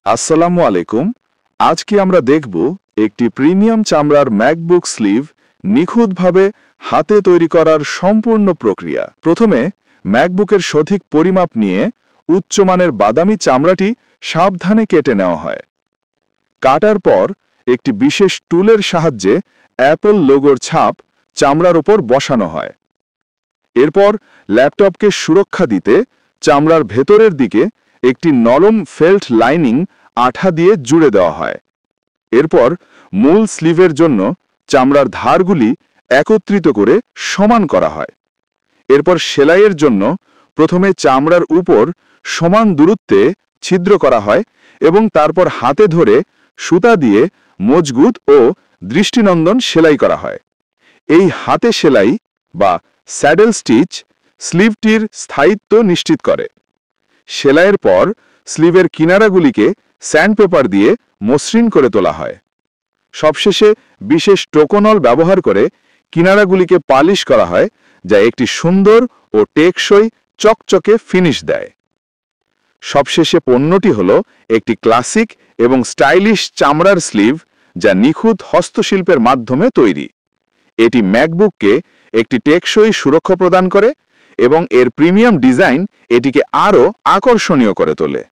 আসসালামু আলাইকুম। আজকে আমরা দেখব একটি প্রিমিয়াম চামড়ার ম্যাকবুক স্লিভ নিখুঁতভাবে হাতে তৈরি করার সম্পূর্ণ প্রক্রিয়া। প্রথমে ম্যাকবুকের সঠিক পরিমাপ নিয়ে উচ্চমানের বাদামি চামড়াটি সাবধানে কেটে নেওয়া হয়। কাটার পর একটি বিশেষ টুলের সাহায্যে অ্যাপল লোগোর ছাপ চামড়ার উপর বসানো হয়। এরপর ল্যাপটপকে সুরক্ষা দিতে চামড়ার ভেতরের দিকে একটি নরম ফেল্ট লাইনিং আঠা দিয়ে জুড়ে দেওয়া হয়। এরপর মূল স্লিভের জন্য চামড়ার ধারগুলি একত্রিত করে সমান করা হয়। এরপর সেলাইয়ের জন্য প্রথমে চামড়ার উপর সমান দূরত্বে ছিদ্র করা হয় এবং তারপর হাতে ধরে সুতা দিয়ে মজবুত ও দৃষ্টিনন্দন সেলাই করা হয়। এই হাতে সেলাই বা স্যাডেল স্টিচ স্লিভটির স্থায়িত্ব নিশ্চিত করে। সেলাইয়ের পর স্লিভের কিনারাগুলিকে স্যান্ডপেপার দিয়ে মসৃণ করে তোলা হয়। সবশেষে বিশেষ টোকনল ব্যবহার করে কিনারাগুলিকে পালিশ করা হয়, যা একটি সুন্দর ও টেকসই চকচকে ফিনিশ দেয়। সবশেষে পণ্যটি হল একটি ক্লাসিক এবং স্টাইলিশ চামড়ার স্লিভ, যা নিখুঁত হস্তশিল্পের মাধ্যমে তৈরি। এটি ম্যাকবুককে একটি টেকসই সুরক্ষা প্রদান করে এবং এর প্রিমিয়াম ডিজাইন এটিকে আরও আকর্ষণীয় করে তোলে।